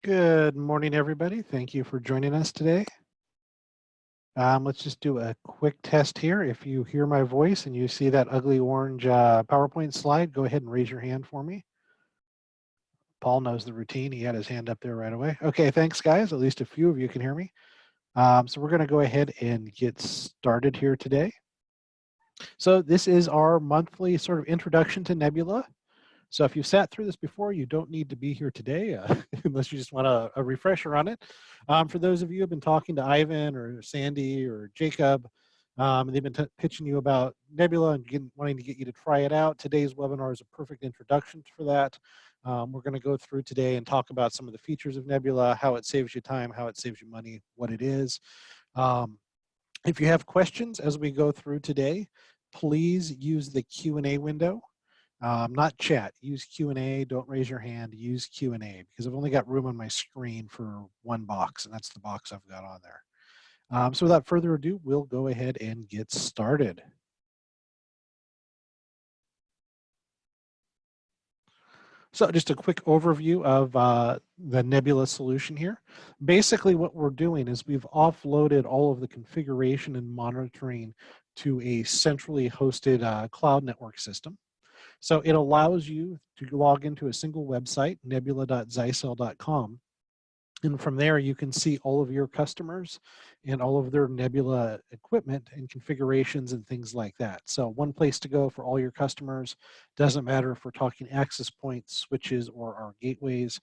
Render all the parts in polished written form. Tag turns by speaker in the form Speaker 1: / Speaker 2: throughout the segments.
Speaker 1: Good morning, everybody. Thank you for joining us today. Let's just do a quick test here. If you hear my voice and you see that ugly orange PowerPoint slide, go ahead and raise your hand for me. Paul knows the routine. He had his hand up there right away. Okay, thanks, guys. At least a few of you can hear me. So we're going to go ahead and get started here today. So this is our monthly sort of introduction to Nebula. So if you've sat through this before, you don't need to be here today unless you just want a refresher on it. For those of you who have been talking to Ivan or Sandy or Jacob, they've been pitching you about Nebula and wanting to get you to try it out. Today's webinar is a perfect introduction for that. We're going to go through today and talk about some of the features of Nebula, how it saves you time, how it saves you money, what it is. If you have questions as we go through today, please use the Q&A window. Not chat, use Q&A, don't raise your hand, use Q&A because I've only got room on my screen for one box and that's the box I've got on there. So without further ado, we'll go ahead and get started. So just a quick overview of the Nebula solution here. Basically what we're doing is we've offloaded all of the configuration and monitoring to a centrally hosted cloud network system. So it allows you to log into a single website, nebula.zycel.com. And from there, you can see all of your customers and all of their Nebula equipment and configurations and things like that. So one place to go for all your customers. Doesn't matter if we're talking access points, switches, or our gateways.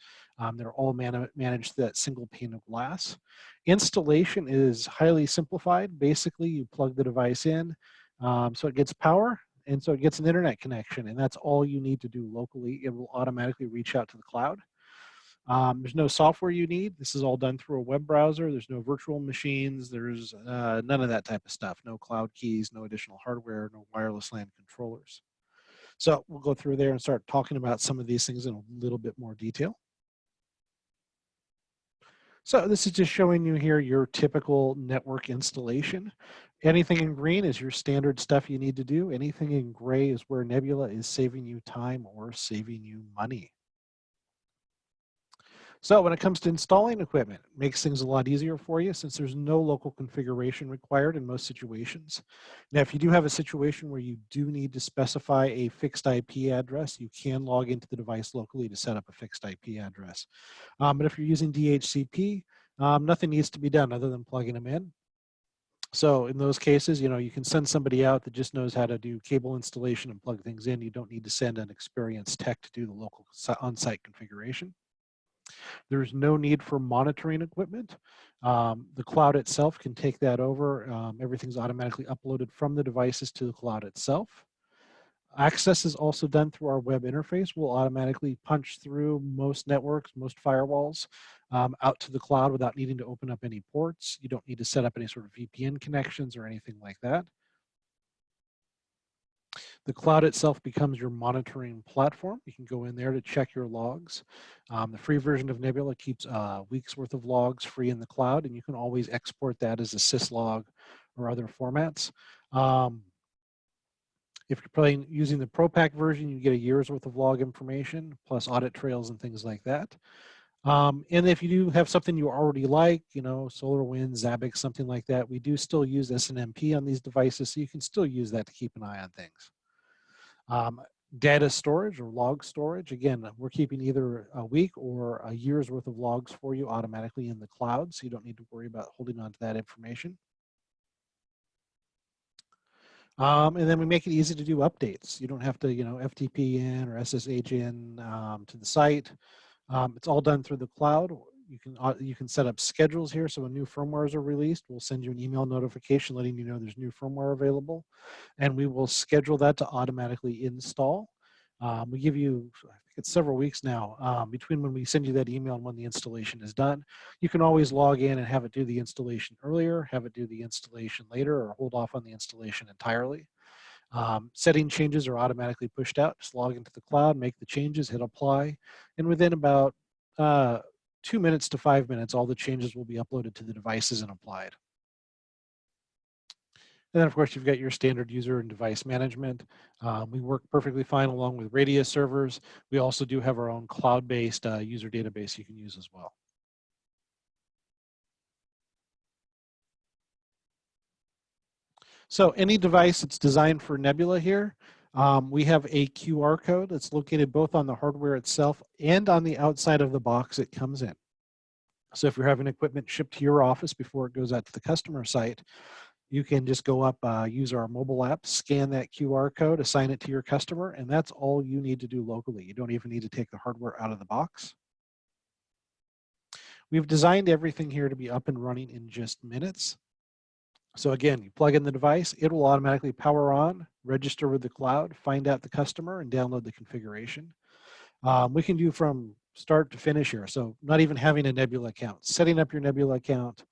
Speaker 1: They're all managed through that single pane of glass. Installation is highly simplified. Basically, you plug the device in, so it gets power, and so it gets an internet connection, and that's all you need to do locally. It will automatically reach out to the cloud. There's no software you need. This is all done through a web browser. There's no virtual machines. There's none of that type of stuff. No cloud keys, no additional hardware, no wireless LAN controllers. So we'll go through there and start talking about some of these things in a little bit more detail. So this is just showing you here your typical network installation. Anything in green is your standard stuff you need to do. Anything in gray is where Nebula is saving you time or saving you money. So when it comes to installing equipment, it makes things a lot easier for you since there's no local configuration required in most situations. Now, if you do have a situation where you do need to specify a fixed IP address, you can log into the device locally to set up a fixed IP address. But if you're using DHCP, nothing needs to be done other than plugging them in. So in those cases, you can send somebody out that just knows how to do cable installation and plug things in. You don't need to send an experienced tech to do the local on-site configuration. There's no need for monitoring equipment. The cloud itself can take that over. Everything's automatically uploaded from the devices to the cloud itself. Access is also done through our web interface. We'll automatically punch through most networks, most firewalls out to the cloud without needing to open up any ports. You don't need to set up any sort of VPN connections or anything like that. The cloud itself becomes your monitoring platform. You can go in there to check your logs. The free version of Nebula keeps a week's worth of logs free in the cloud, and you can always export that as a syslog or other formats. If you're using the ProPack version, you get a year's worth of log information, plus audit trails and things like that. And if you do have something you already like, SolarWinds, Zabbix, something like that, we do still use SNMP on these devices, so you can still use that to keep an eye on things. Data storage or log storage, again, we're keeping either a week or a year's worth of logs for you automatically in the cloud, so you don't need to worry about holding on to that information. And then we make it easy to do updates. You don't have to, FTP in or SSH in to the site. It's all done through the cloud. You can set up schedules here, so when new firmwares are released, we'll send you an email notification letting you know there's new firmware available, and we will schedule that to automatically install. We give you, I think it's several weeks now, between when we send you that email and when the installation is done. You can always log in and have it do the installation earlier, have it do the installation later, or hold off on the installation entirely. Setting changes are automatically pushed out. Just log into the cloud, make the changes, hit apply, and within about 2 minutes to 5 minutes, all the changes will be uploaded to the devices and applied. And then, of course, you've got your standard user and device management. We work perfectly fine along with Radius servers. We also do have our own cloud-based user database you can use as well. So any device that's designed for Nebula here, we have a QR code that's located both on the hardware itself and on the outside of the box it comes in. So if you're having equipment shipped to your office before it goes out to the customer site, you can just go up, use our mobile app, scan that QR code, assign it to your customer, and that's all you need to do locally. You don't even need to take the hardware out of the box. We've designed everything here to be up and running in just minutes. So again, you plug in the device, it will automatically power on, register with the cloud, find out the customer, and download the configuration. We can do from start to finish here. So not even having a Nebula account, setting up your Nebula account.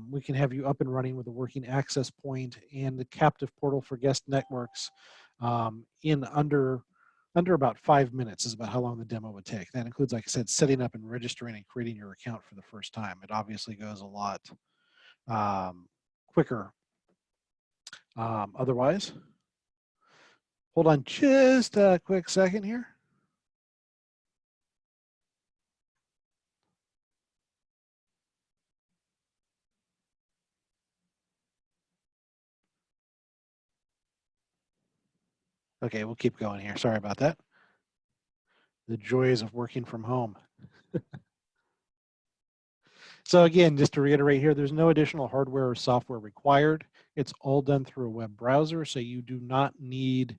Speaker 1: We can have you up and running with a working access point and the captive portal for guest networks in under about 5 minutes is about how long the demo would take. That includes, like I said, setting up and registering and creating your account for the first time. It obviously goes a lot quicker otherwise. Hold on just a quick second here. Okay, we'll keep going here. Sorry about that. The joys of working from home. So again, just to reiterate here, there's no additional hardware or software required. It's all done through a web browser, so you do not need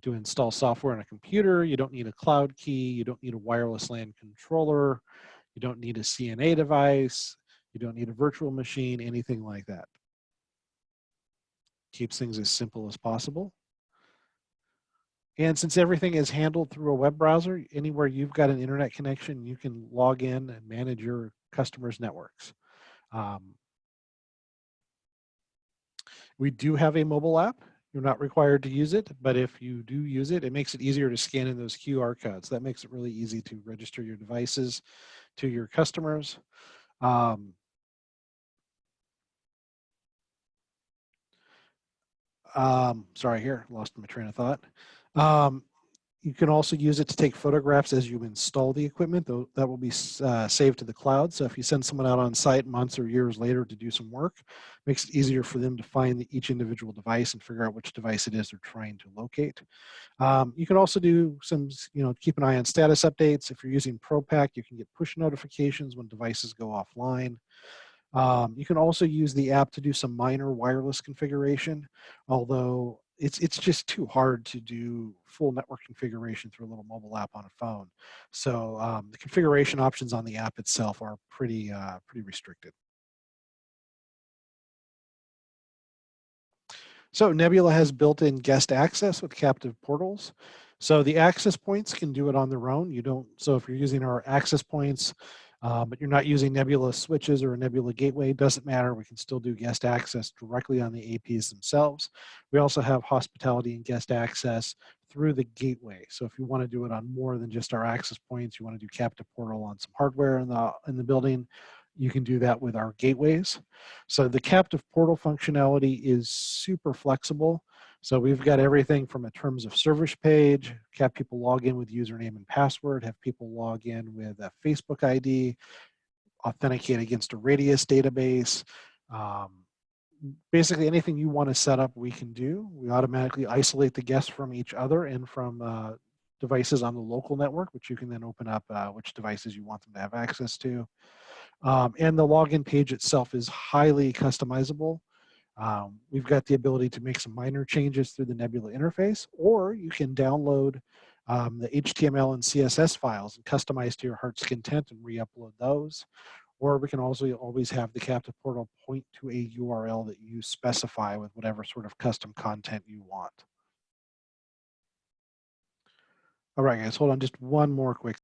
Speaker 1: to install software on a computer. You don't need a cloud key. You don't need a wireless LAN controller. You don't need a CNA device. You don't need a virtual machine, anything like that. Keeps things as simple as possible. And since everything is handled through a web browser, anywhere you've got an internet connection, you can log in and manage your customers' networks. We do have a mobile app. You're not required to use it, but if you do use it, it makes it easier to scan in those QR codes. That makes it really easy to register your devices to your customers. Sorry here, lost my train of thought. You can also use it to take photographs as you install the equipment. That will be saved to the cloud. So if you send someone out on site months or years later to do some work, it makes it easier for them to find each individual device and figure out which device it is they're trying to locate. You can also do some, keep an eye on status updates. If you're using ProPack, you can get push notifications when devices go offline. You can also use the app to do some minor wireless configuration, although it's just too hard to do full network configuration through a little mobile app on a phone. So the configuration options on the app itself are pretty restricted. So Nebula has built-in guest access with captive portals. So the access points can do it on their own. So if you're using our access points, but you're not using Nebula switches or a Nebula gateway, doesn't matter. We can still do guest access directly on the APs themselves. We also have hospitality and guest access through the gateway. So if you want to do it on more than just our access points, you want to do captive portal on some hardware in the building, you can do that with our gateways. So the captive portal functionality is super flexible. So we've got everything from a terms of service page, have people log in with username and password, have people log in with a Facebook ID, authenticate against a Radius database. Basically anything you want to set up, we can do. We automatically isolate the guests from each other and from devices on the local network, which you can then open up which devices you want them to have access to. And the login page itself is highly customizable. We've got the ability to make some minor changes through the Nebula interface, or you can download the HTML and CSS files and customize to your heart's content and re-upload those. Or we can also always have the captive portal point to a URL that you specify with whatever sort of custom content you want. All right, guys, hold on just one more quick.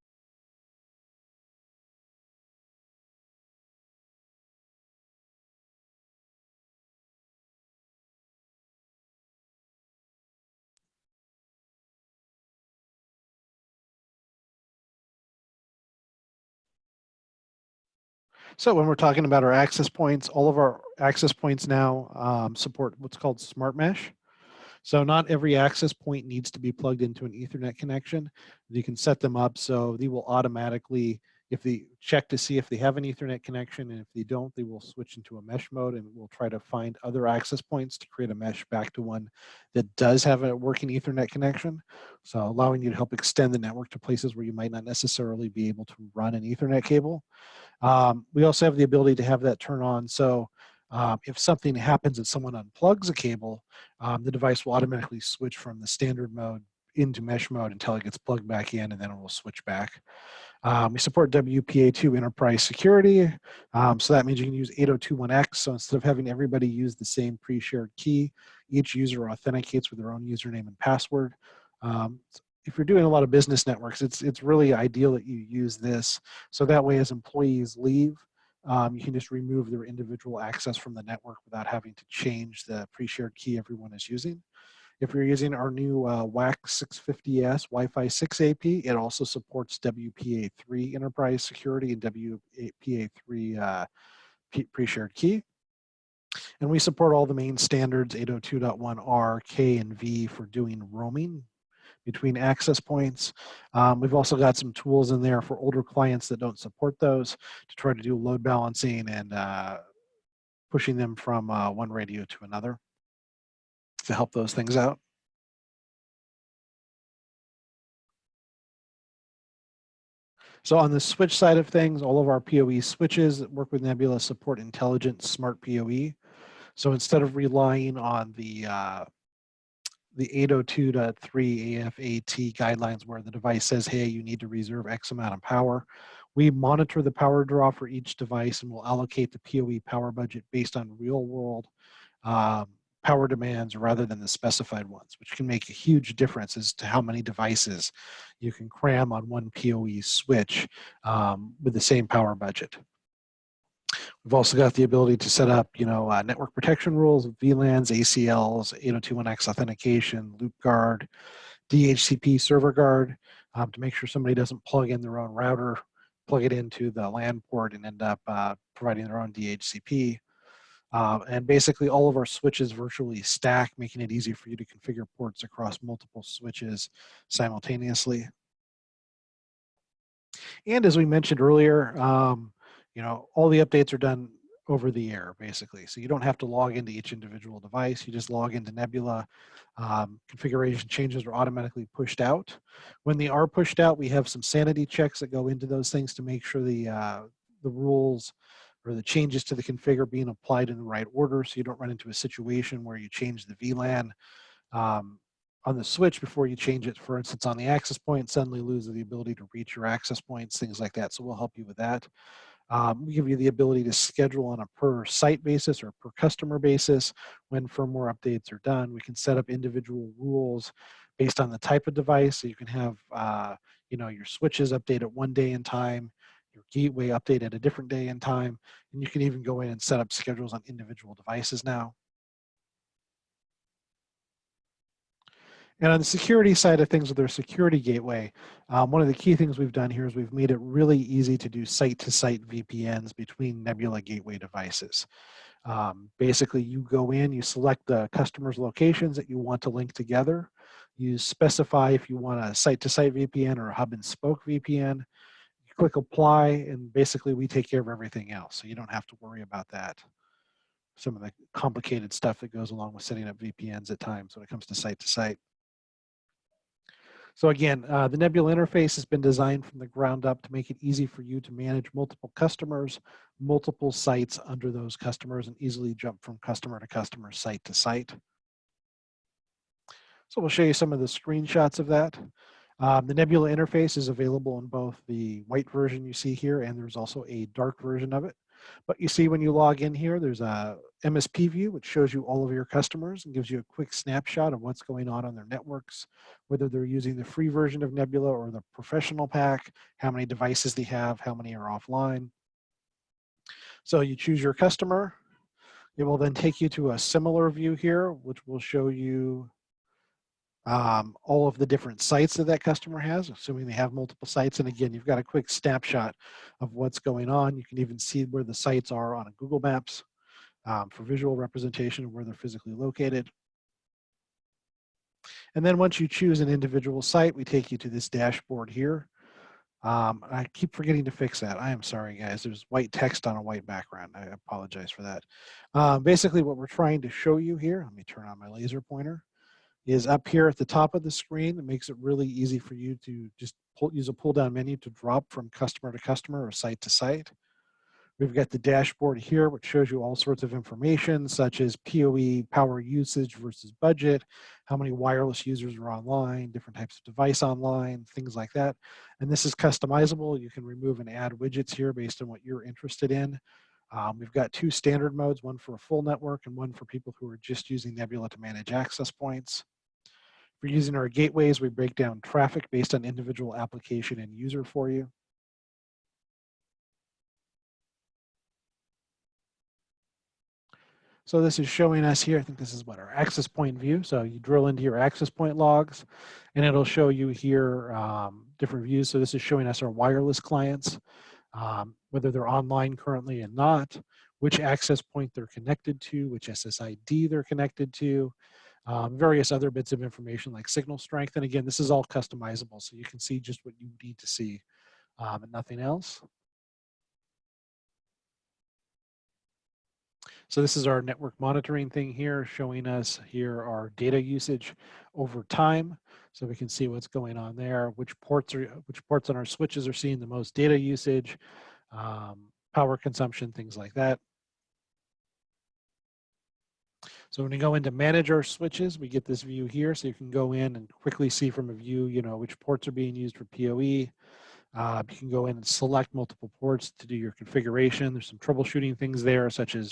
Speaker 1: So when we're talking about our access points, all of our access points now support what's called Smart Mesh. So not every access point needs to be plugged into an Ethernet connection. You can set them up so they will automatically If they check to see if they have an Ethernet connection, and if they don't, they will switch into a mesh mode, and we'll try to find other access points to create a mesh back to one that does have a working Ethernet connection. So allowing you to help extend the network to places where you might not necessarily be able to run an Ethernet cable. We also have the ability to have that turn on. So if something happens and someone unplugs a cable, the device will automatically switch from the standard mode into mesh mode until it gets plugged back in, and then it will switch back. We support WPA2 enterprise security. So that means you can use 8021X. So instead of having everybody use the same pre-shared key, each user authenticates with their own username and password. If you're doing a lot of business networks, it's really ideal that you use this. So that way, as employees leave, you can just remove their individual access from the network without having to change the pre-shared key everyone is using. If you're using our new WAC 650S Wi-Fi 6 AP, it also supports WPA3 enterprise security and WPA3 pre-shared key. And we support all the main standards, 802.1R, K, and V for doing roaming between access points. We've also got some tools in there for older clients that don't support those to try to do load balancing and pushing them from one radio to another to help those things out. So on the switch side of things, all of our PoE switches that work with Nebula support intelligent smart PoE. So instead of relying on the 802.3 AFAT guidelines where the device says, hey, you need to reserve X amount of power, we monitor the power draw for each device and we'll allocate the PoE power budget based on real world power demands rather than the specified ones, which can make a huge difference as to how many devices you can cram on one PoE switch with the same power budget. We've also got the ability to set up, network protection rules, VLANs, ACLs, 802.1x authentication, loop guard, DHCP server guard to make sure somebody doesn't plug in their own router, plug it into the LAN port, and end up providing their own DHCP. And basically all of our switches virtually stack, making it easy for you to configure ports across multiple switches simultaneously. And as we mentioned earlier, all the updates are done over the air, basically. So you don't have to log into each individual device. You just log into Nebula. Configuration changes are automatically pushed out. When they are pushed out, we have some sanity checks that go into those things to make sure the rules or the changes to the config are being applied in the right order, so you don't run into a situation where you change the VLAN on the switch before you change it, for instance, on the access point, suddenly lose the ability to reach your access points, things like that. So we'll help you with that. We give you the ability to schedule on a per site basis or per customer basis when firmware updates are done. We can set up individual rules based on the type of device. So you can have, your switches update at one day and time, your gateway update at a different day and time, and you can even go in and set up schedules on individual devices now. And on the security side of things with our security gateway, one of the key things we've done here is we've made it really easy to do site-to-site VPNs between Nebula gateway devices. Basically, you go in, you select the customer's locations that you want to link together. You specify if you want a site-to-site VPN or a hub and spoke VPN. You click apply, and basically we take care of everything else. So you don't have to worry about that. Some of the complicated stuff that goes along with setting up VPNs at times when it comes to site-to-site. So again, the Nebula interface has been designed from the ground up to make it easy for you to manage multiple customers, multiple sites under those customers, and easily jump from customer to customer, site to site. So we'll show you some of the screenshots of that. The Nebula interface is available in both the white version you see here, and there's also a dark version of it. But you see when you log in here, there's a MSP view, which shows you all of your customers and gives you a quick snapshot of what's going on their networks, whether they're using the free version of Nebula or the professional pack, how many devices they have, how many are offline. So you choose your customer. It will then take you to a similar view here, which will show you all of the different sites that customer has, assuming they have multiple sites. And again, you've got a quick snapshot of what's going on. You can even see where the sites are on a Google Maps for visual representation of where they're physically located. And then once you choose an individual site, we take you to this dashboard here. I keep forgetting to fix that. I am sorry, guys. There's white text on a white background. I apologize for that. Basically, what we're trying to show you here, let me turn on my laser pointer, is up here at the top of the screen. It makes it really easy for you to just use a pull-down menu to drop from customer to customer or site to site. We've got the dashboard here, which shows you all sorts of information, such as PoE, power usage versus budget, how many wireless users are online, different types of device online, things like that. And this is customizable. You can remove and add widgets here based on what you're interested in. We've got two standard modes, one for a full network and one for people who are just using Nebula to manage access points. If you're using our gateways, we break down traffic based on individual application and user for you. So this is showing us here, I think this is what our access point view. So you drill into your access point logs and it'll show you here different views. So this is showing us our wireless clients, whether they're online currently and not, which access point they're connected to, which SSID they're connected to, various other bits of information like signal strength. And again, this is all customizable. So you can see just what you need to see and nothing else. So this is our network monitoring thing here, showing us here our data usage over time. So we can see what's going on there, which ports on our switches are seeing the most data usage, power consumption, things like that. So when we go in to manage our switches, we get this view here. So you can go in and quickly see from a view, which ports are being used for PoE. You can go in and select multiple ports to do your configuration. There's some troubleshooting things there, such as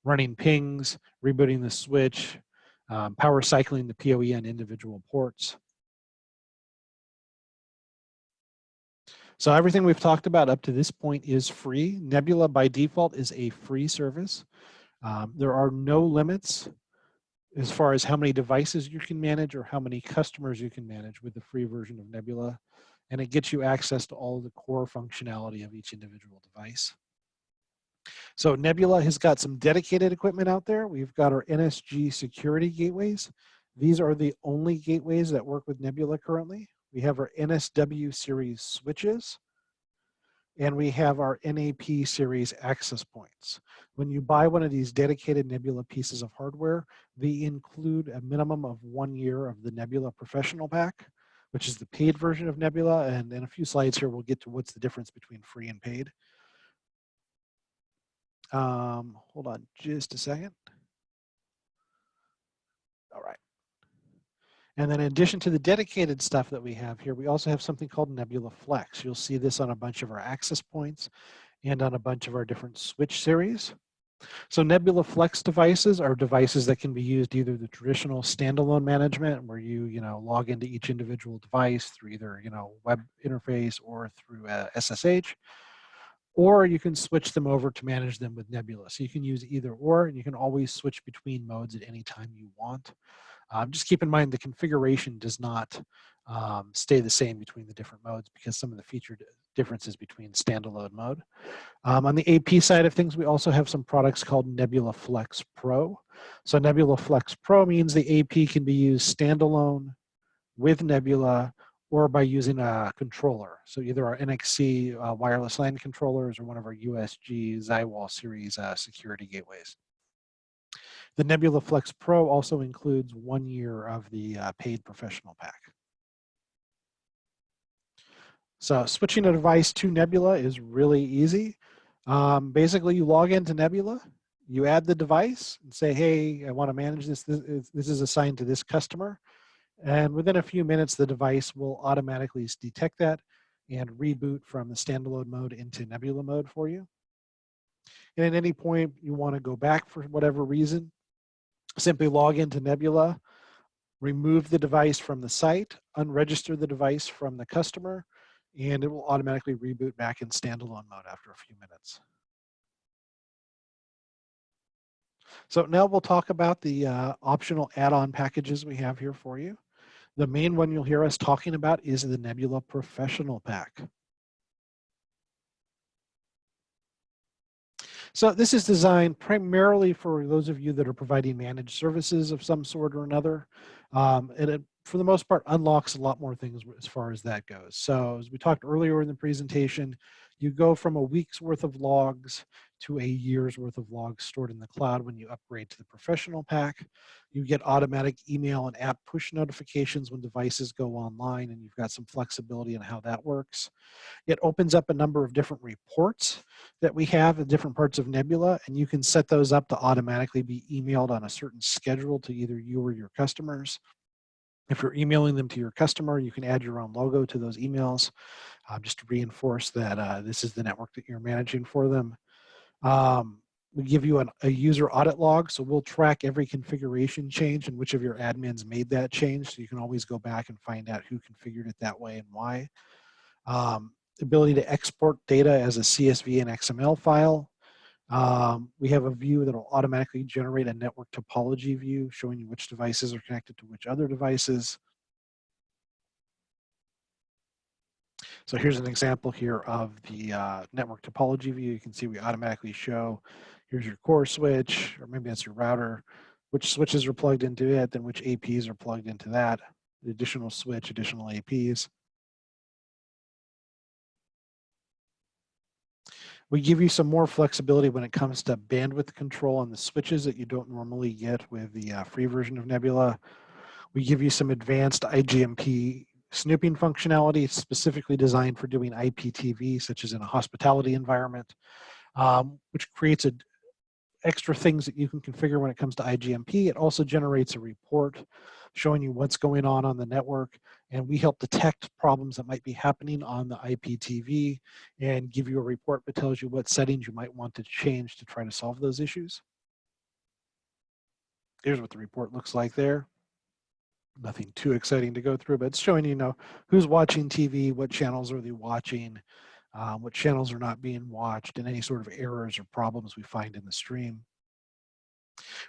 Speaker 1: running pings, rebooting the switch, power cycling the PoE on individual ports. So everything we've talked about up to this point is free. Nebula by default is a free service. There are no limits as far as how many devices you can manage or how many customers you can manage with the free version of Nebula. And it gets you access to all the core functionality of each individual device. So Nebula has got some dedicated equipment out there. We've got our NSG security gateways. These are the only gateways that work with Nebula currently. We have our NSW series switches, and we have our NAP series access points. When you buy one of these dedicated Nebula pieces of hardware, they include a minimum of 1 year of the Nebula Professional Pack, which is the paid version of Nebula. And in a few slides here, we'll get to what's the difference between free and paid. Hold on just a second. All right. And then in addition to the dedicated stuff that we have here, we also have something called Nebula Flex. You'll see this on a bunch of our access points and on a bunch of our different switch series. So Nebula Flex devices are devices that can be used either the traditional standalone management where you log into each individual device through either web interface or through SSH. Or you can switch them over to manage them with Nebula. So you can use either or, and you can always switch between modes at any time you want. Just keep in mind the configuration does not stay the same between the different modes because some of the feature differences between standalone mode. On the AP side of things, we also have some products called Nebula Flex Pro. So Nebula Flex Pro means the AP can be used standalone with Nebula or by using a controller. So either our NXC wireless LAN controllers or one of our USG Zywall series security gateways. The Nebula Flex Pro also includes 1 year of the paid professional pack. So switching a device to Nebula is really easy. Basically, you log into Nebula, you add the device and say, hey, I want to manage this. This is assigned to this customer. And within a few minutes, the device will automatically detect that and reboot from the standalone mode into Nebula mode for you. And at any point you want to go back for whatever reason, simply log into Nebula, remove the device from the site, unregister the device from the customer, and it will automatically reboot back in standalone mode after a few minutes. So now we'll talk about the optional add-on packages we have here for you. The main one you'll hear us talking about is the Nebula Professional Pack. So this is designed primarily for those of you that are providing managed services of some sort or another. And for the most part, unlocks a lot more things as far as that goes. So as we talked earlier in the presentation, you go from a week's worth of logs to a year's worth of logs stored in the cloud when you upgrade to the professional pack. You get automatic email and app push notifications when devices go online, and you've got some flexibility in how that works. It opens up a number of different reports that we have in different parts of Nebula, and you can set those up to automatically be emailed on a certain schedule to either you or your customers. If you're emailing them to your customer, you can add your own logo to those emails just to reinforce that this is the network that you're managing for them. We give you a user audit log, so we'll track every configuration change and which of your admins made that change, so you can always go back and find out who configured it that way and why. Ability to export data as a CSV and XML file. We have a view that will automatically generate a network topology view showing you which devices are connected to which other devices. So here's an example here of the network topology view. You can see we automatically show, here's your core switch, or maybe that's your router, which switches are plugged into it, then which APs are plugged into that, the additional switch, additional APs. We give you some more flexibility when it comes to bandwidth control on the switches that you don't normally get with the free version of Nebula. We give you some advanced IGMP snooping functionality specifically designed for doing IPTV, such as in a hospitality environment, which creates extra things that you can configure when it comes to IGMP. It also generates a report showing you what's going on the network, and we help detect problems that might be happening on the IPTV and give you a report that tells you what settings you might want to change to try to solve those issues. Here's what the report looks like there. Nothing too exciting to go through, but it's showing you who's watching TV, what channels are they watching, what channels are not being watched, and any sort of errors or problems we find in the stream.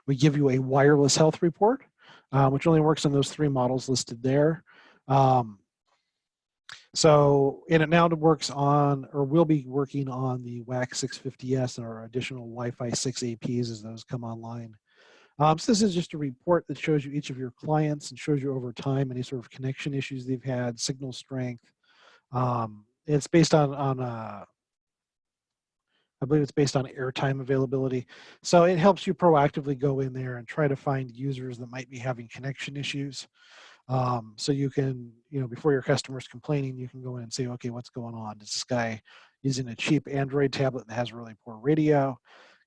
Speaker 1: We give you a wireless health report, which only works on those 3 models listed there. And it now works on, or will be working on the WAC 650S and our additional Wi-Fi 6 APs as those come online. So this is just a report that shows you each of your clients and shows you over time any sort of connection issues they've had, signal strength. It's based on I believe it's based on airtime availability. So it helps you proactively go in there and try to find users that might be having connection issues. So you can, before your customer's complaining, you can go in and say, okay, what's going on? Is this guy using a cheap Android tablet that has really poor radio?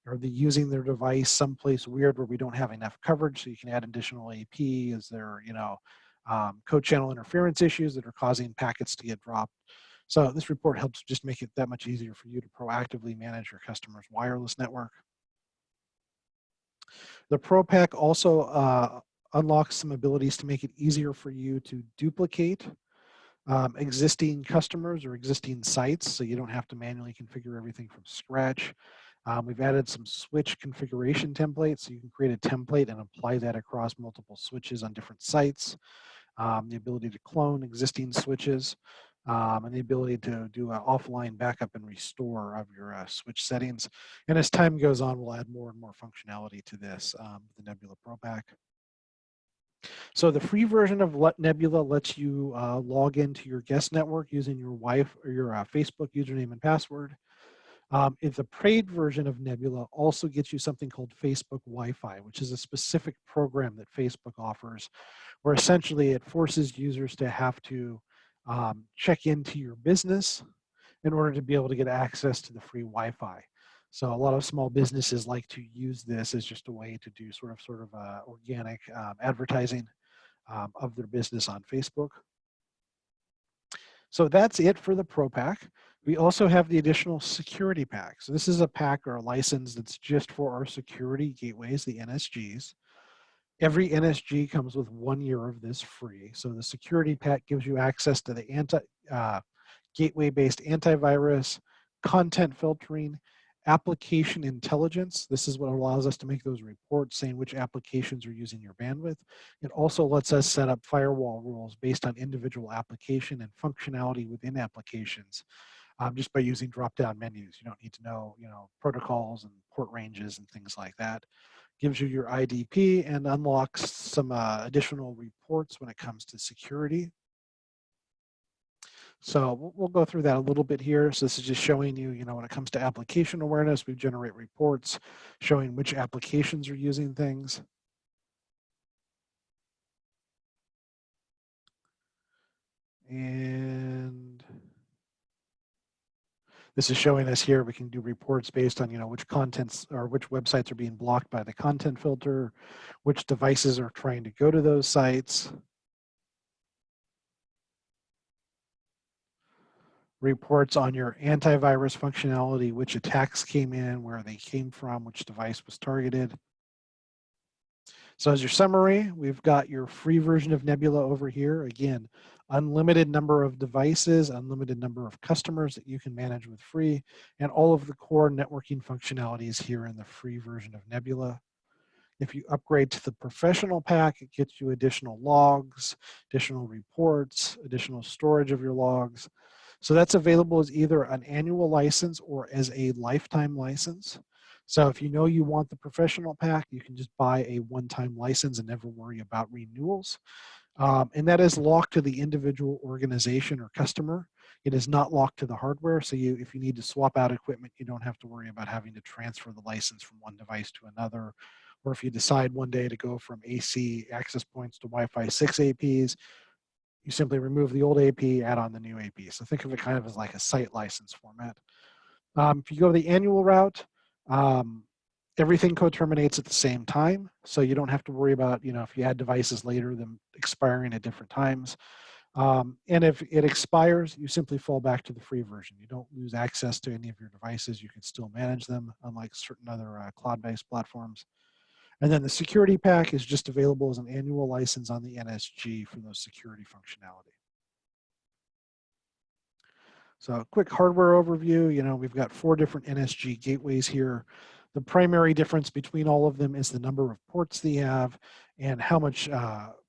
Speaker 1: Are they using their device someplace weird where we don't have enough coverage? So you can add additional AP. Is there, code channel interference issues that are causing packets to get dropped? So this report helps just make it that much easier for you to proactively manage your customer's wireless network. The Pro Pack also unlocks some abilities to make it easier for you to duplicate existing customers or existing sites, so you don't have to manually configure everything from scratch. We've added some switch configuration templates, so you can create a template and apply that across multiple switches on different sites. The ability to clone existing switches, and the ability to do an offline backup and restore of your switch settings. And as time goes on, we'll add more and more functionality to this, the Nebula Pro Pack. So the free version of Nebula lets you log into your guest network using your Facebook username and password. If the paid version of Nebula also gets you something called Facebook Wi-Fi, which is a specific program that Facebook offers, where essentially it forces users to have to check into your business in order to be able to get access to the free Wi-Fi. So a lot of small businesses like to use this as just a way to do sort of organic advertising of their business on Facebook. So that's it for the Pro Pack. We also have the additional security pack. So this is a pack or a license that's just for our security gateways, the NSGs. Every NSG comes with 1 year of this free. So the security pack gives you access to the gateway-based antivirus, content filtering, application intelligence. This is what allows us to make those reports saying which applications are using your bandwidth. It also lets us set up firewall rules based on individual application and functionality within applications. Just by using drop-down menus. You don't need to know, protocols and port ranges and things like that. gives you your IDP, and unlocks some additional reports when it comes to security. So we'll go through that a little bit here. So this is just showing you, when it comes to application awareness, we generate reports showing which applications are using things. And this is showing us here, we can do reports based on, which contents or which websites are being blocked by the content filter, which devices are trying to go to those sites. Reports on your antivirus functionality, which attacks came in, where they came from, which device was targeted. So as your summary, we've got your free version of Nebula over here. Again, unlimited number of devices, unlimited number of customers that you can manage with free, and all of the core networking functionalities here in the free version of Nebula. If you upgrade to the professional pack, it gets you additional logs, additional reports, additional storage of your logs. So that's available as either an annual license or as a lifetime license. So if you want the professional pack, you can just buy a one-time license and never worry about renewals. And that is locked to the individual organization or customer. It is not locked to the hardware. So if you need to swap out equipment, you don't have to worry about having to transfer the license from one device to another. Or if you decide one day to go from AC access points to Wi-Fi 6 APs, you simply remove the old AP, add on the new AP. So think of it kind of as like a site license format. If you go the annual route, everything co-terminates at the same time. So you don't have to worry about, if you add devices later, them expiring at different times. And if it expires, you simply fall back to the free version. You don't lose access to any of your devices. You can still manage them, unlike certain other cloud-based platforms. And then the security pack is just available as an annual license on the NSG for those security functionality. So a quick hardware overview, we've got 4 different NSG gateways here. The primary difference between all of them is the number of ports they have and how much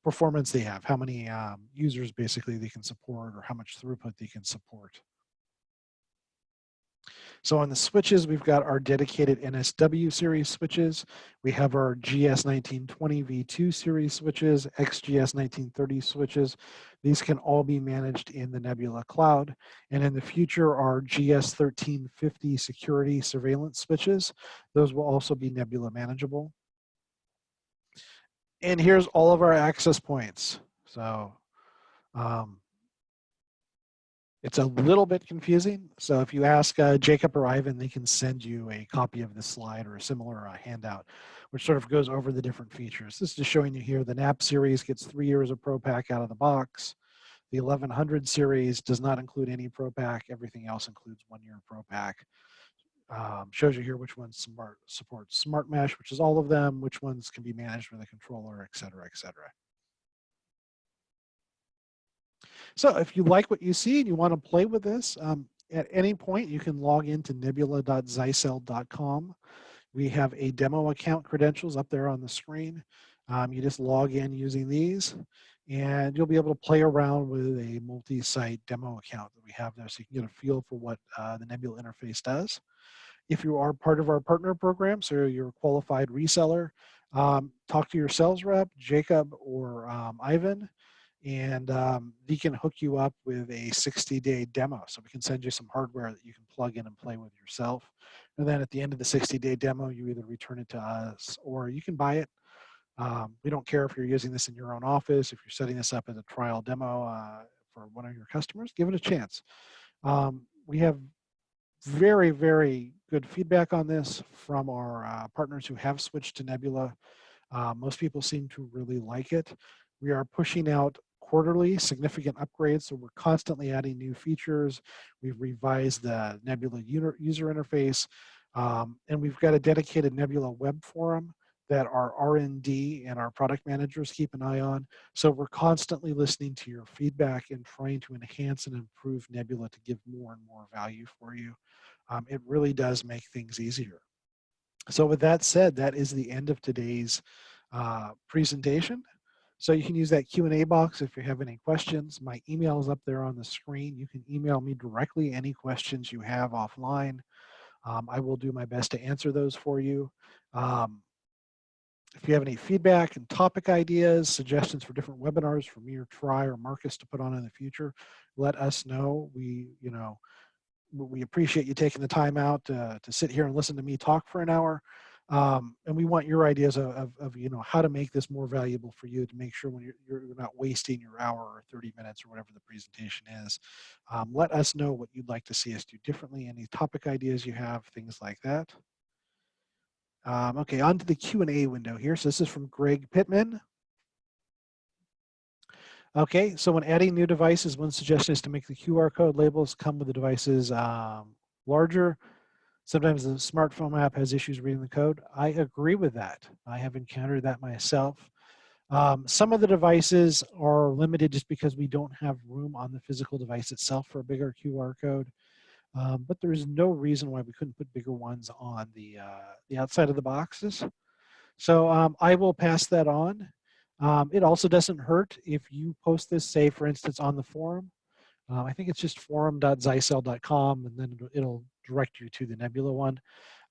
Speaker 1: performance they have, how many users basically they can support or how much throughput they can support. So on the switches, we've got our dedicated NSW series switches. We have our GS1920 V2 series switches, XGS1930 switches. These can all be managed in the Nebula cloud. And in the future, our GS1350 security surveillance switches. Those will also be Nebula manageable. And here's all of our access points. So it's a little bit confusing. So if you ask Jacob or Ivan, they can send you a copy of this slide or a similar handout, which sort of goes over the different features. This is just showing you here the NAP series gets 3 years of Pro Pack out of the box. The 1100 series does not include any Pro Pack. Everything else includes 1 year Pro Pack. Shows you here which ones support Smart Mesh, which is all of them, which ones can be managed with a controller, et cetera, et cetera. So if you like what you see and you want to play with this, at any point you can log into nebula.zycel.com. We have a demo account credentials up there on the screen. You just log in using these and you'll be able to play around with a multi-site demo account that we have there so you can get a feel for what the Nebula interface does. If you are part of our partner program, so you're a qualified reseller, talk to your sales rep, Jacob or Ivan, and we can hook you up with a 60-day demo. So we can send you some hardware that you can plug in and play with yourself. And then at the end of the 60-day demo, you either return it to us or you can buy it. We don't care if you're using this in your own office, if you're setting this up as a trial demo for one of your customers, give it a chance. We have very, very good feedback on this from our partners who have switched to Nebula. Most people seem to really like it. We are pushing out quarterly significant upgrades, so we're constantly adding new features. We've revised the Nebula user interface, and we've got a dedicated Nebula web forum that our R&D and our product managers keep an eye on. So we're constantly listening to your feedback and trying to enhance and improve Nebula to give more and more value for you. It really does make things easier. So with that said, that is the end of today's presentation. So you can use that Q&A box if you have any questions. My email is up there on the screen. You can email me directly any questions you have offline. I will do my best to answer those for you. If you have any feedback and topic ideas, suggestions for different webinars for me or Try or Marcus to put on in the future, let us know. We appreciate you taking the time out to sit here and listen to me talk for an hour. And we want your ideas of how to make this more valuable for you, to make sure when you're not wasting your hour or 30 minutes or whatever the presentation is. Let us know what you'd like to see us do differently, any topic ideas you have, things like that. Okay, on to the Q&A window here. So this is from Greg Pittman. Okay, so when adding new devices, one suggestion is to make the QR code labels come with the devices larger. Sometimes the smartphone app has issues reading the code. I agree with that. I have encountered that myself. Some of the devices are limited just because we don't have room on the physical device itself for a bigger QR code. But there is no reason why we couldn't put bigger ones on the outside of the boxes. So I will pass that on. It also doesn't hurt if you post this, say, for instance, on the forum. I think it's just forum.zycel.com, and then it'll direct you to the Nebula one.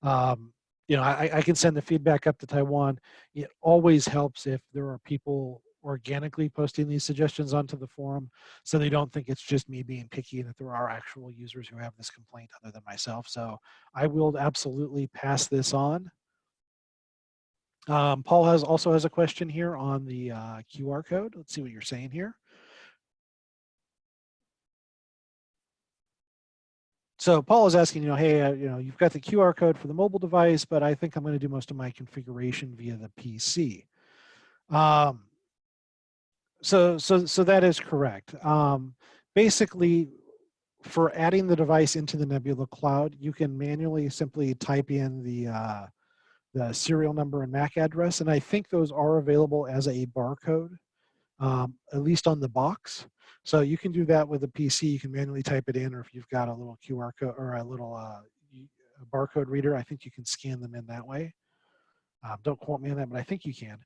Speaker 1: I can send the feedback up to Taiwan. It always helps if there are people organically posting these suggestions onto the forum, so they don't think it's just me being picky and that there are actual users who have this complaint other than myself. So I will absolutely pass this on. Paul also has a question here on the QR code. Let's see what you're saying here. So Paul is asking, hey, you've got the QR code for the mobile device, but I think I'm going to do most of my configuration via the PC. So that is correct. Basically, for adding the device into the Nebula Cloud, you can manually simply type in the serial number and MAC address, and I think those are available as a barcode, at least on the box. So you can do that with a PC. You can manually type it in, or if you've got a little QR code or a little barcode reader, I think you can scan them in that way. Don't quote me on that, but I think you can.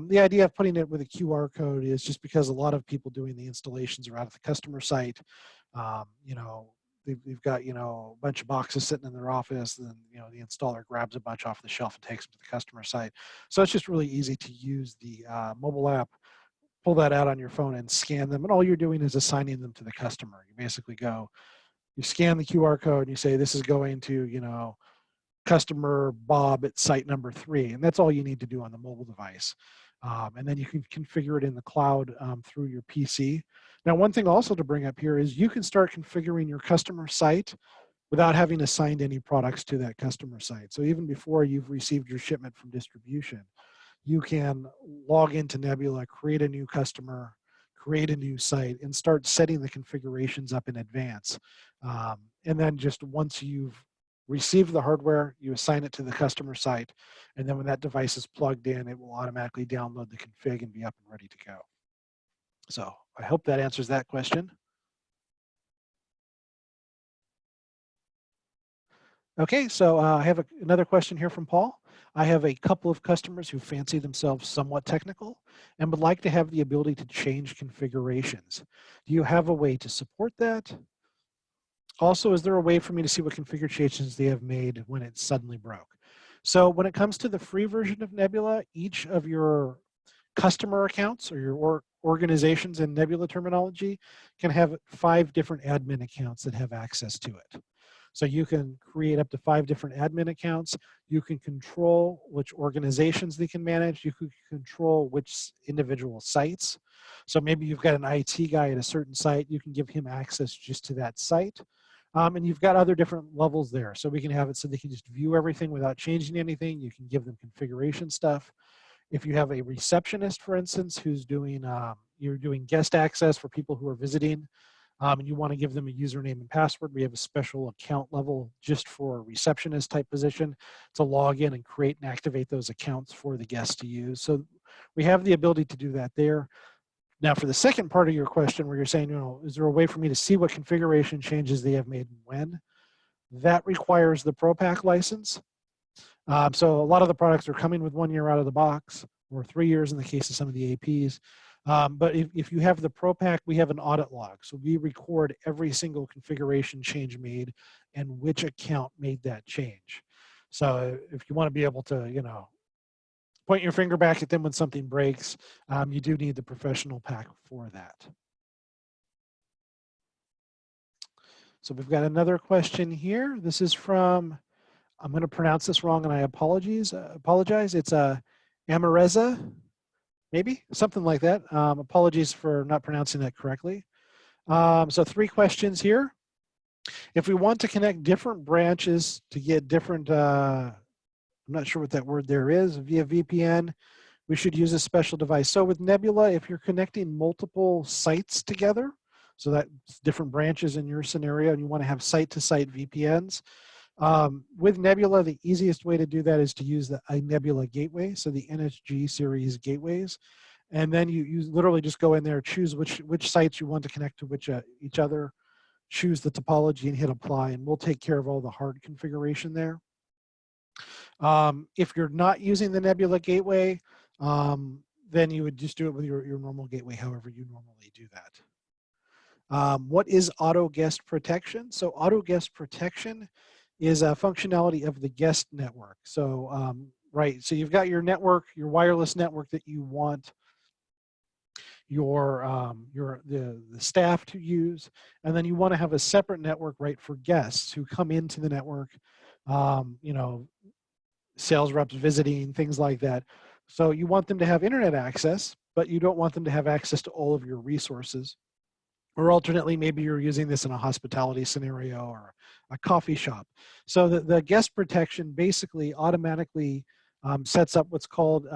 Speaker 1: The idea of putting it with a QR code is just because a lot of people doing the installations are out at the customer site. They've got, a bunch of boxes sitting in their office, and the installer grabs a bunch off the shelf and takes them to the customer site. So it's just really easy to use the mobile app, pull that out on your phone and scan them. And all you're doing is assigning them to the customer. You basically you scan the QR code and you say, this is going to, customer Bob at site number 3. And that's all you need to do on the mobile device. And then you can configure it in the cloud through your PC. Now, one thing also to bring up here is you can start configuring your customer site without having assigned any products to that customer site. So even before you've received your shipment from distribution, you can log into Nebula, create a new customer, create a new site, and start setting the configurations up in advance. And then just once you've received the hardware, you assign it to the customer site, and then when that device is plugged in, it will automatically download the config and be up and ready to go. So I hope that answers that question. Okay, so I have another question here from Paul. I have a couple of customers who fancy themselves somewhat technical and would like to have the ability to change configurations. Do you have a way to support that? Also, is there a way for me to see what configure changes they have made when it suddenly broke? So when it comes to the free version of Nebula, each of your customer accounts or your organizations in Nebula terminology can have 5 different admin accounts that have access to it. So you can create up to 5 different admin accounts. You can control which organizations they can manage. You can control which individual sites. So maybe you've got an IT guy at a certain site. You can give him access just to that site. And you've got other different levels there. So we can have it so they can just view everything without changing anything. You can give them configuration stuff. If you have a receptionist, for instance, who's doing, you're doing guest access for people who are visiting, and you want to give them a username and password, we have a special account level just for a receptionist type position to log in and create and activate those accounts for the guests to use. So we have the ability to do that there. Now, for the second part of your question where you're saying, is there a way for me to see what configuration changes they have made and when? That requires the ProPack license. So a lot of the products are coming with 1 year out of the box, or 3 years in the case of some of the APs. But if you have the ProPack, we have an audit log. So we record every single configuration change made and which account made that change. So if you want to be able to, point your finger back at them when something breaks. You do need the professional pack for that. So we've got another question here. This is from, I'm going to pronounce this wrong and I apologize. It's Amareza, maybe, something like that. Apologies for not pronouncing that correctly. So 3 questions here. If we want to connect different branches to get different, I'm not sure what that word there is, via VPN, we should use a special device. So with Nebula, if you're connecting multiple sites together, so that's different branches in your scenario, and you want to have site-to-site VPNs, with Nebula, the easiest way to do that is to use a Nebula gateway, so the NSG series gateways. And then you literally just go in there, choose which sites you want to connect to each other, choose the topology and hit apply, and we'll take care of all the hard configuration there. If you're not using the Nebula gateway, then you would just do it with your normal gateway, however you normally do that. What is auto guest protection? So auto guest protection is a functionality of the guest network. So right, so you've got your network, your wireless network that you want the staff to use, and then you want to have a separate network, right, for guests who come into the network, you know, sales reps visiting, things like that. So you want them to have internet access, but you don't want them to have access to all of your resources. Or alternately, maybe you're using this in a hospitality scenario or a coffee shop. So the guest protection basically automatically sets up what's called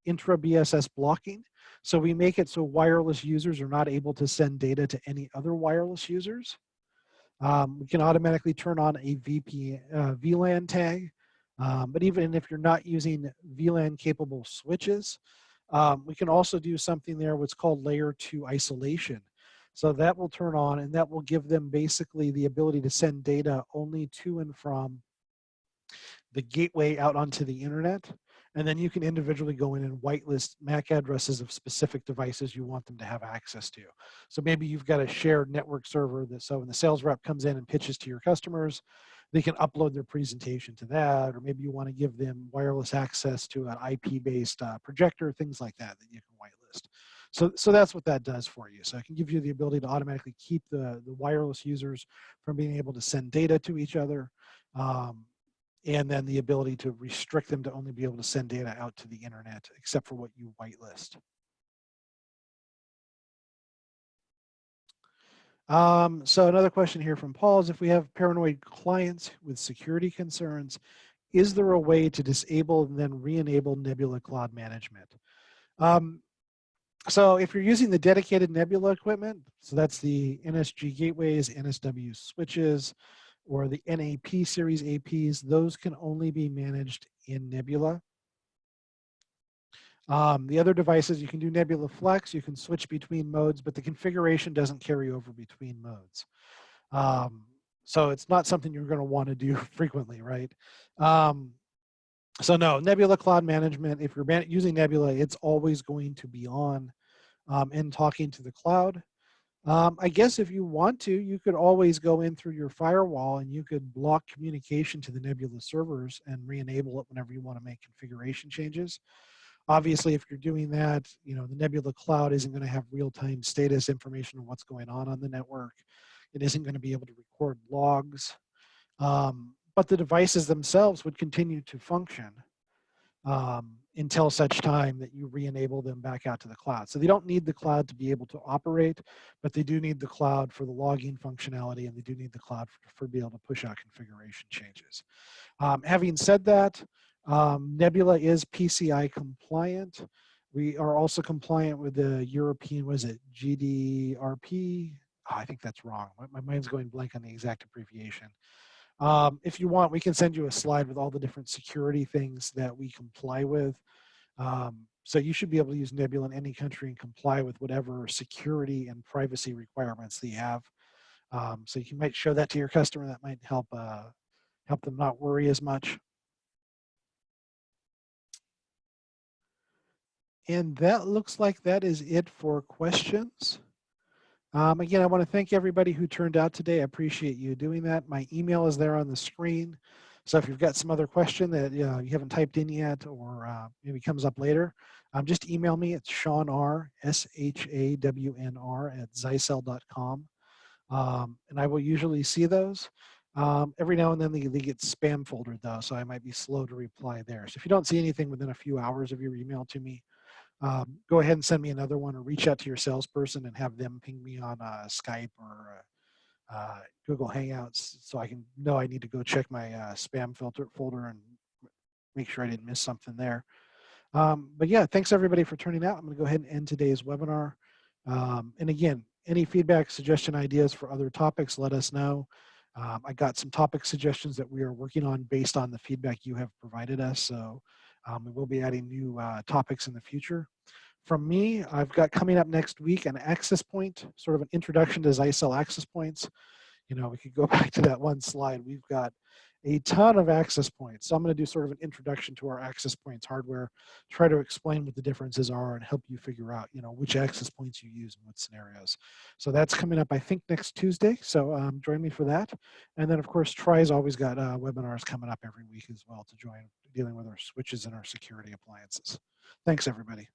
Speaker 1: intra-BSS blocking. So we make it so wireless users are not able to send data to any other wireless users. We can automatically turn on a VLAN tag, but even if you're not using VLAN capable switches, we can also do something there what's called layer 2 isolation. So that will turn on, and that will give them basically the ability to send data only to and from the gateway out onto the internet. And then you can individually go in and whitelist MAC addresses of specific devices you want them to have access to. So maybe you've got a shared network server that, so when the sales rep comes in and pitches to your customers, they can upload their presentation to that, or maybe you want to give them wireless access to an IP-based projector, things like that you can whitelist. So that's what that does for you. So it can give you the ability to automatically keep the wireless users from being able to send data to each other, and then the ability to restrict them to only be able to send data out to the internet, except for what you whitelist. So another question here from Paul is, if we have paranoid clients with security concerns, is there a way to disable and then re-enable Nebula Cloud Management? So if you're using the dedicated Nebula equipment, so that's the NSG gateways, NSW switches, or the NAP series APs, those can only be managed in Nebula. The other devices, you can do Nebula Flex, you can switch between modes, but the configuration doesn't carry over between modes. So it's not something you're going to want to do frequently, right? So no, Nebula Cloud Management, if you're using Nebula, it's always going to be on and talking to the cloud. I guess if you want to, you could always go in through your firewall and you could block communication to the Nebula servers and re-enable it whenever you want to make configuration changes. Obviously, if you're doing that, you know, the Nebula Cloud isn't going to have real-time status information on what's going on the network. It isn't going to be able to record logs. But the devices themselves would continue to function until such time that you re-enable them back out to the cloud. So they don't need the cloud to be able to operate, but they do need the cloud for the logging functionality, and they do need the cloud for being able to push out configuration changes. Having said that, Nebula is PCI compliant. We are also compliant with the European, what is it, GDRP? Oh, I think that's wrong. My mind's going blank on the exact abbreviation. If you want, we can send you a slide with all the different security things that we comply with. So you should be able to use Nebula in any country and comply with whatever security and privacy requirements they have. So you might show that to your customer. That might help them not worry as much. And that looks like that is it for questions. Again, I want to thank everybody who turned out today. I appreciate you doing that. My email is there on the screen. So if you've got some other question that you haven't typed in yet, or maybe comes up later, just email me. It's Sean R, SHAWNR @zicel.com. And I will usually see those. Every now and then they get spam foldered though, so I might be slow to reply there. So if you don't see anything within a few hours of your email to me, go ahead and send me another one, or reach out to your salesperson and have them ping me on Skype or Google Hangouts, so I can know I need to go check my spam folder and make sure I didn't miss something there. But yeah, thanks everybody for turning out. I'm going to go ahead and end today's webinar. And again, any feedback, suggestion, ideas for other topics, let us know. I got some topic suggestions that we are working on based on the feedback you have provided us. So we will be adding new topics in the future. From me, I've got coming up next week an access point, sort of an introduction to Zicel access points. You know, we could go back to that one slide. We've got a ton of access points. So I'm going to do sort of an introduction to our access points hardware, try to explain what the differences are and help you figure out, you know, which access points you use in what scenarios. So that's coming up, I think, next Tuesday. So join me for that. And then, of course, Tri's always got webinars coming up every week as well to join, dealing with our switches and our security appliances. Thanks, everybody.